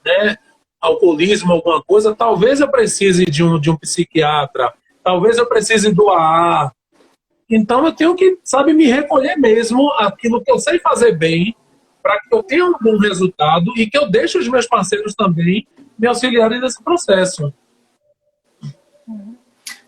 né, alcoolismo, alguma coisa, talvez eu precise de um psiquiatra, talvez eu precise do AA. Então eu tenho que, sabe, me recolher mesmo aquilo que eu sei fazer bem, para que eu tenha um bom resultado e que eu deixe os meus parceiros também me auxiliarem nesse processo.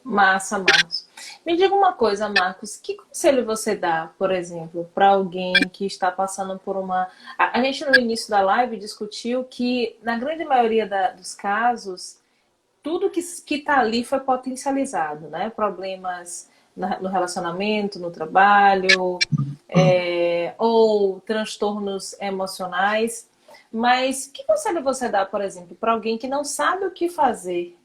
Massa, Marcos. Me diga uma coisa, Marcos, que conselho você dá, por exemplo, para alguém que está passando por uma... A gente no início da live discutiu que, na grande maioria dos casos, tudo que está ali foi potencializado, né? Problemas no relacionamento, no trabalho, ou transtornos emocionais. Mas que conselho você dá, por exemplo, para alguém que não sabe o que fazer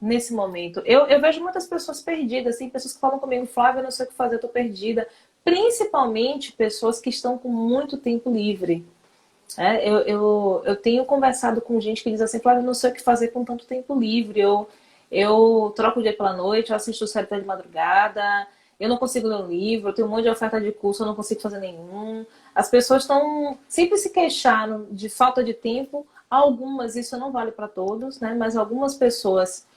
nesse momento? Eu vejo muitas pessoas perdidas, assim, pessoas que falam comigo, Flávia, eu não sei o que fazer, eu estou perdida. Principalmente pessoas que estão com muito tempo livre. Eu tenho conversado com gente que diz assim, Flávia, eu não sei o que fazer com tanto tempo livre. Eu troco o dia pela noite, eu assisto série até de madrugada, eu não consigo ler um livro, eu tenho um monte de oferta de curso, eu não consigo fazer nenhum. As pessoas estão sempre se queixando de falta de tempo. Algumas, isso não vale para todos, né? Mas algumas pessoas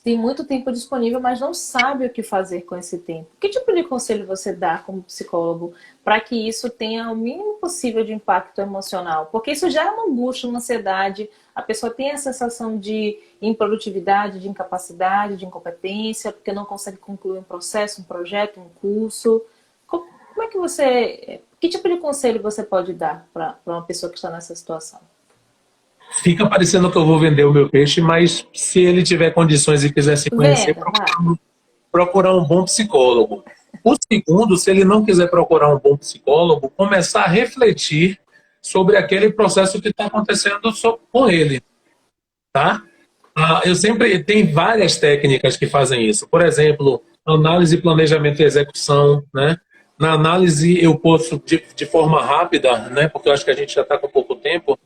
têm muito tempo disponível, mas não sabem o que fazer com esse tempo. Que tipo de conselho você dá como psicólogo para que isso tenha o mínimo possível de impacto emocional? Porque isso já é uma angústia, uma ansiedade. A pessoa tem a sensação de improdutividade, de incapacidade, de incompetência, porque não consegue concluir um processo, um projeto, um curso. Como é que você... Que tipo de conselho você pode dar para uma pessoa que está nessa situação? Fica parecendo que eu vou vender o meu peixe, mas se ele tiver condições e quiser se conhecer, procurar um bom psicólogo. O segundo, se ele não quiser procurar um bom psicólogo, começar a refletir sobre aquele processo que está acontecendo com ele, tá? Eu sempre tem várias técnicas que fazem isso. Por exemplo, análise, planejamento e execução, né? Na análise eu posso de forma rápida, né? Porque eu acho que a gente já está com pouco tempo.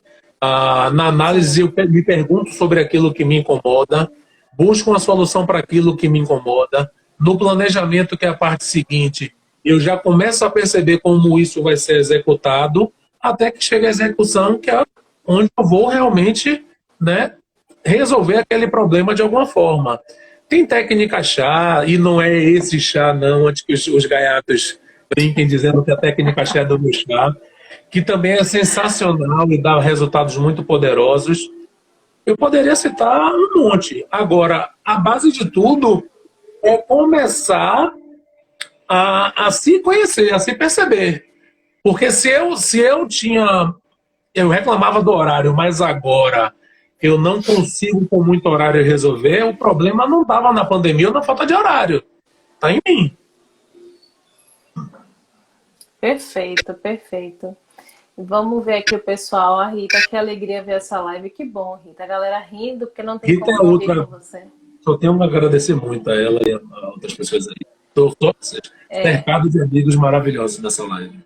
Na análise eu me pergunto sobre aquilo que me incomoda, busco uma solução para aquilo que me incomoda. No planejamento, que é a parte seguinte, eu já começo a perceber como isso vai ser executado, até que chega a execução, que é onde eu vou realmente, né, resolver aquele problema de alguma forma. Tem técnica chá, e não é esse chá não, antes que os gaiatos brinquem dizendo que a técnica chá é do meu chá, que também é sensacional e dá resultados muito poderosos. Eu poderia citar um monte. Agora, a base de tudo é começar a se conhecer, a se perceber. Porque se eu tinha... Eu reclamava do horário, mas agora eu não consigo com muito horário resolver, o problema não estava na pandemia ou na falta de horário. Está em mim. Perfeito, perfeito. Vamos ver aqui o pessoal. A Rita, que alegria ver essa live. Que bom, Rita. A galera rindo, porque não tem Rita como é não rir com outra, você. só tenho que agradecer muito a ela e a outras pessoas aí. Estou cercado de amigos maravilhosos nessa live.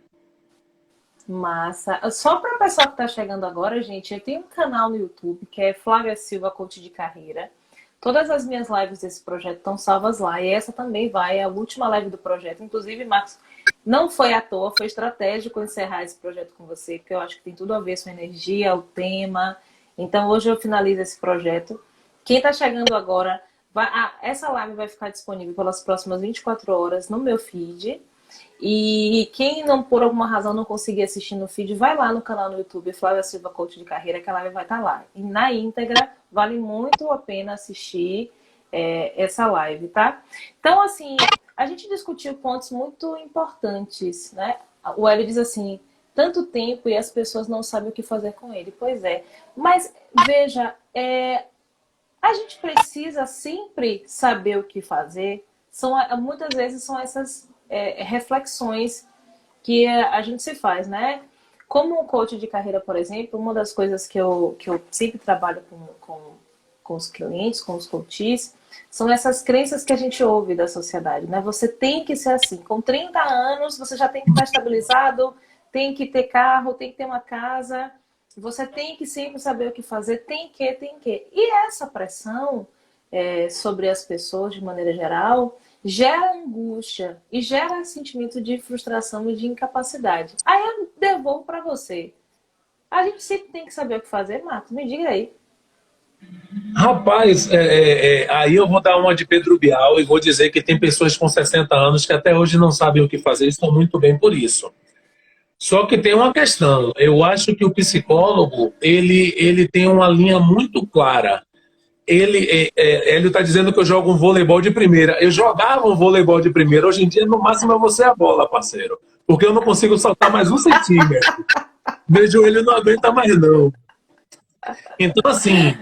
Massa. Só para o pessoal que está chegando agora, gente, eu tenho um canal no YouTube que é Flávia Silva Coach de Carreira. Todas as minhas lives desse projeto estão salvas lá. E essa também vai, é a última live do projeto. Inclusive, Marcos, não foi à toa, foi estratégico encerrar esse projeto com você, porque eu acho que tem tudo a ver com a energia, o tema. Então, hoje eu finalizo esse projeto. Quem está chegando agora, essa live vai ficar disponível pelas próximas 24 horas no meu feed. E quem não, por alguma razão, não conseguir assistir no feed, vai lá no canal no YouTube, Flávia Silva Coach de Carreira, que a live vai estar lá. E na íntegra, vale muito a pena assistir essa live, tá? Então, assim, a gente discutiu pontos muito importantes, né? O Hélio diz assim, tanto tempo e as pessoas não sabem o que fazer com ele. Pois é. Mas, veja, a gente precisa sempre saber o que fazer. Muitas vezes são essas reflexões que a gente se faz, né? Como um coach de carreira, por exemplo, uma das coisas que eu sempre trabalho com os clientes, com os coaches, são essas crenças que a gente ouve da sociedade, né? Você tem que ser assim. Com 30 anos, você já tem que estar estabilizado, tem que ter carro, tem que ter uma casa, você tem que sempre saber o que fazer, tem que. E essa pressão sobre as pessoas, de maneira geral, gera angústia e gera sentimento de frustração e de incapacidade. Aí eu devolvo para você. A gente sempre tem que saber o que fazer, Marcos, me diga aí. Rapaz, aí eu vou dar uma de Pedro Bial e vou dizer que tem pessoas com 60 anos que até hoje não sabem o que fazer e estão muito bem por isso. Só que tem uma questão. Eu acho que o psicólogo, ele tem uma linha muito clara. Ele está dizendo que eu jogo um voleibol de primeira. Eu jogava um voleibol de primeira. Hoje em dia, no máximo, é você a bola, parceiro. Porque eu não consigo saltar mais 1 centímetro. Meu joelho não aguenta mais, não. Então, assim,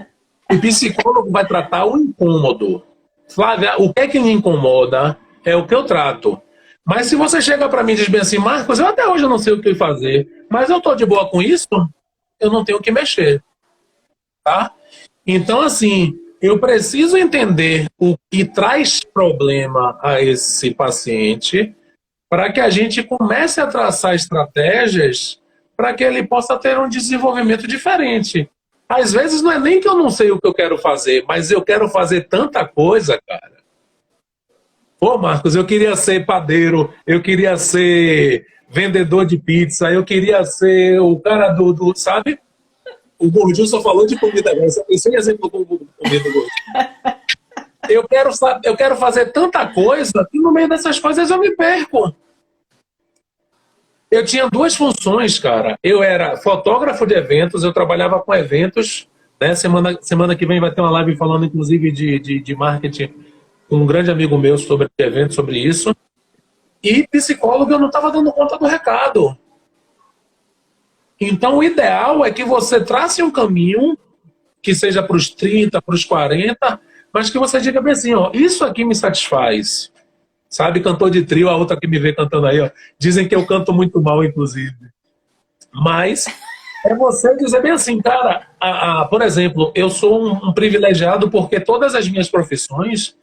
o psicólogo vai tratar o incômodo. Flávia, o que é que me incomoda é o que eu trato. Mas se você chega para mim e diz bem assim, Marcos, eu até hoje não sei o que fazer, mas eu estou de boa com isso, eu não tenho que mexer. Tá? Então, assim, eu preciso entender o que traz problema a esse paciente para que a gente comece a traçar estratégias para que ele possa ter um desenvolvimento diferente. Às vezes não é nem que eu não sei o que eu quero fazer, mas eu quero fazer tanta coisa, cara. Pô, Marcos, eu queria ser padeiro, eu queria ser vendedor de pizza, eu queria ser o cara sabe? O Gordinho só falou de comida agora. Você pensou em exemplo com comida, Gordinho? Eu quero fazer tanta coisa que no meio dessas coisas eu me perco. Eu tinha 2 funções, cara. Eu era fotógrafo de eventos, eu trabalhava com eventos. Né? Semana que vem vai ter uma live falando, inclusive, de marketing com um grande amigo meu sobre eventos, sobre isso. E psicólogo, eu não estava dando conta do recado. Então, o ideal é que você trace um caminho que seja para os 30, para os 40, mas que você diga bem assim, ó, isso aqui me satisfaz. Sabe, cantor de trio, a outra que me vê cantando aí, ó, dizem que eu canto muito mal, inclusive. Mas é você dizer bem assim, cara, por exemplo, eu sou um privilegiado porque todas as minhas profissões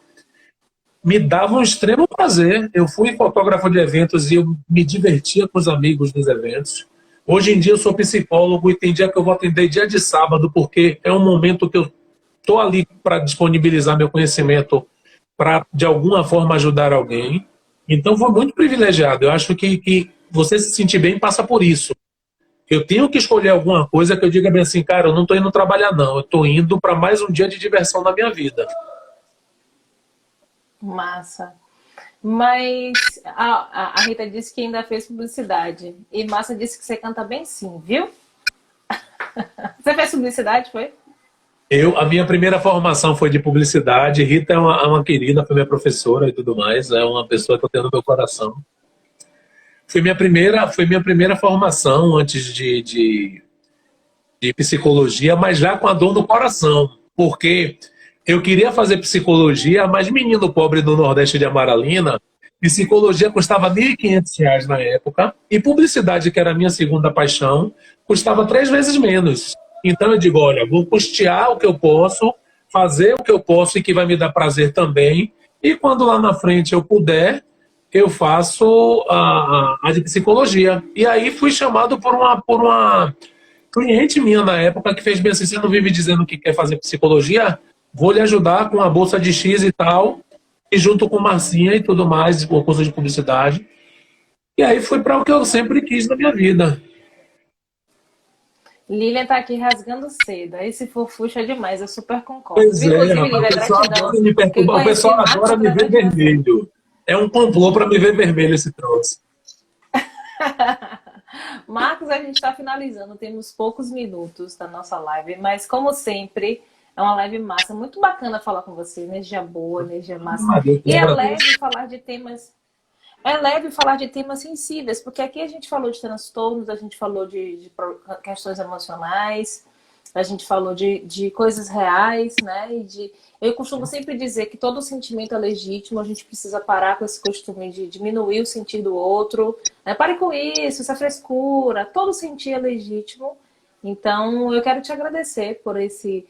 me davam um extremo prazer. Eu fui fotógrafo de eventos e eu me divertia com os amigos nos eventos. Hoje em dia eu sou psicólogo e tem dia que eu vou atender dia de sábado, porque é um momento que eu estou ali para disponibilizar meu conhecimento para, de alguma forma, ajudar alguém. Então, foi muito privilegiado. Eu acho que você se sentir bem passa por isso. Eu tenho que escolher alguma coisa que eu diga bem assim, cara, eu não estou indo trabalhar, não. Eu estou indo para mais um dia de diversão na minha vida. Massa. Mas a Rita disse que ainda fez publicidade. E Massa disse que você canta bem sim, viu? Você fez publicidade, foi? A minha primeira formação foi de publicidade. Rita é uma querida, foi minha professora e tudo mais. É uma pessoa que eu tenho no meu coração. Foi minha primeira formação antes de psicologia, mas já com a dor no coração. Porque eu queria fazer psicologia, mas menino pobre do Nordeste de Amaralina, Psicologia custava R$ 1.500 na época, e publicidade, que era a minha segunda paixão, custava 3 vezes menos. Então eu digo, olha, vou custear o que eu posso, fazer o que eu posso e que vai me dar prazer também, e quando lá na frente eu puder, eu faço a de psicologia. E aí fui chamado por uma cliente minha na época que fez bem assim, você não vive dizendo que quer fazer psicologia? Vou lhe ajudar com a bolsa de X e tal, e junto com Marcinha e tudo mais, o curso de publicidade. E aí fui para o que eu sempre quis na minha vida. Lilian tá aqui rasgando seda. Esse fofucho é demais, eu super concordo. Pois Viu, é, inclusive, rapaz, o Lilian, pessoal gratidão. adora me Quem perturbar, o conhece pessoal Marcos adora me ver através de você. vermelho. É um complô para me ver vermelho esse troço. Marcos, a gente está finalizando, temos poucos minutos da nossa live, mas como sempre, é uma live massa, muito bacana falar com você, energia boa, energia massa. Maria, E eu agradeço. é leve falar de temas sensíveis, porque aqui a gente falou de transtornos, a gente falou questões emocionais, a gente falou de coisas reais, né? Eu costumo sempre dizer que todo sentimento é legítimo, a gente precisa parar com esse costume de diminuir o sentir do outro, né? Pare com isso é frescura, todo sentir é legítimo. Então, eu quero te agradecer por esse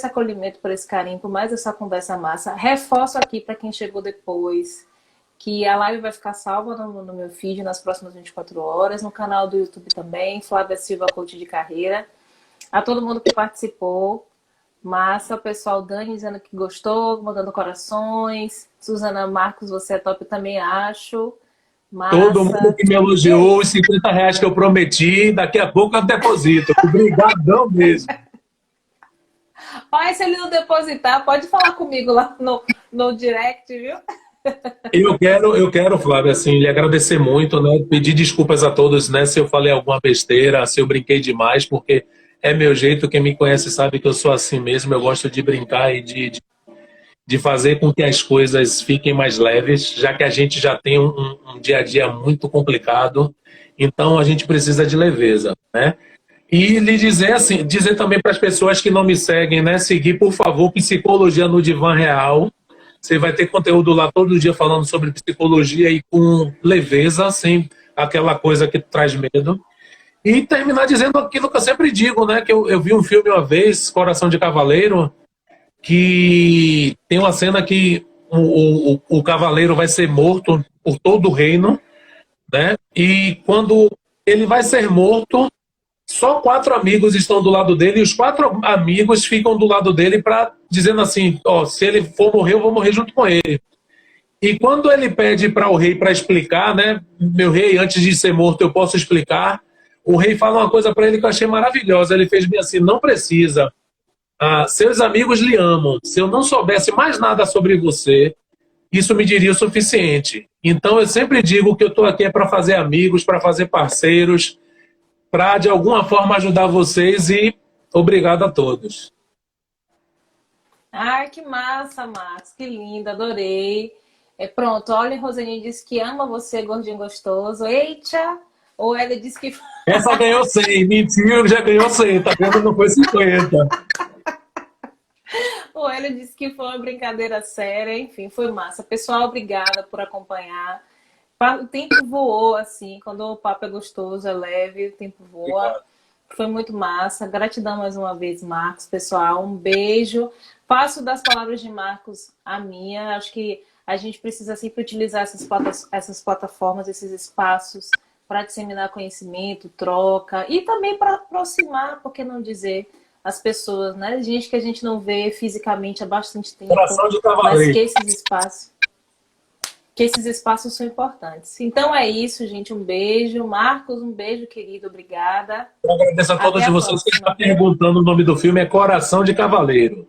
acolhimento, por esse carinho, por mais essa conversa massa. Reforço aqui para quem chegou depois, que a live vai ficar salva no meu feed nas próximas 24 horas, no canal do YouTube também, Flávia Silva, Coach de Carreira. A todo mundo que participou, massa, o pessoal Dani dizendo que gostou, mandando corações, Suzana Marcos, você é top, eu também acho, Todo mundo massa. que me E é elogiou, os isso. R$ 50 que eu prometi, daqui a pouco eu deposito. Obrigadão mesmo. Olha, se ele não depositar, pode falar comigo lá no direct, viu? Eu quero, Flávio, assim, lhe agradecer muito, né? Pedir desculpas a todos, né? Se eu falei alguma besteira, se eu brinquei demais, porque é meu jeito. Quem me conhece sabe que eu sou assim mesmo. Eu gosto de brincar e de fazer com que as coisas fiquem mais leves, já que a gente já tem um dia a dia muito complicado. Então a gente precisa de leveza, né? E lhe dizer assim, dizer também para as pessoas que não me seguem, né? Seguir, por favor, Psicologia no Divã Real. Você vai ter conteúdo lá todo dia falando sobre psicologia e com leveza, sem aquela coisa que traz medo. E terminar dizendo aquilo que eu sempre digo, né? Que eu vi um filme uma vez, Coração de Cavaleiro, que tem uma cena que o cavaleiro vai ser morto por todo o reino, né? E quando ele vai ser morto, só 4 amigos estão do lado dele, e os 4 amigos ficam do lado dele para dizendo assim, ó, se ele for morrer, eu vou morrer junto com ele. E quando ele pede para o rei para explicar, né, meu rei, antes de ser morto, eu posso explicar. O rei fala uma coisa para ele que eu achei maravilhosa. Ele fez bem assim, não precisa. Seus amigos lhe amam. Se eu não soubesse mais nada sobre você, isso me diria o suficiente. Então eu sempre digo que eu estou aqui é para fazer amigos, para fazer parceiros, para de alguma forma ajudar vocês e obrigado a todos. Ai, que massa, Max, que lindo, adorei. Pronto, olha, Rosane disse que ama você, gordinho gostoso. Eita! Ou ela disse que Essa ganhou 100, mentira, já ganhou 100, tá vendo? Não foi 50. Ou ele disse que foi uma brincadeira séria, enfim, foi massa. Pessoal, obrigada por acompanhar. O tempo voou, assim, quando o papo é gostoso, é leve, o tempo voa. Foi muito massa. Gratidão mais uma vez, Marcos. Pessoal, um beijo. Faço das palavras de Marcos a minha. Acho que a gente precisa sempre utilizar essas plataformas, esses espaços para disseminar conhecimento, troca e também para aproximar, por que não dizer, as pessoas, né? Gente que a gente não vê fisicamente há bastante tempo, Coração de mas cavaleiro. que esses espaços são importantes. Então é isso, gente. Um beijo. Marcos, um beijo, querido. Obrigada. Eu agradeço a todos Até de a vocês que estão próxima. perguntando. O nome do filme é Coração de Cavaleiro.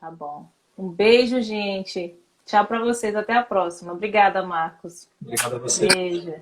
Tá bom. Um beijo, gente. Tchau para vocês. Até a próxima. Obrigada, Marcos. Obrigado a você. Beijo.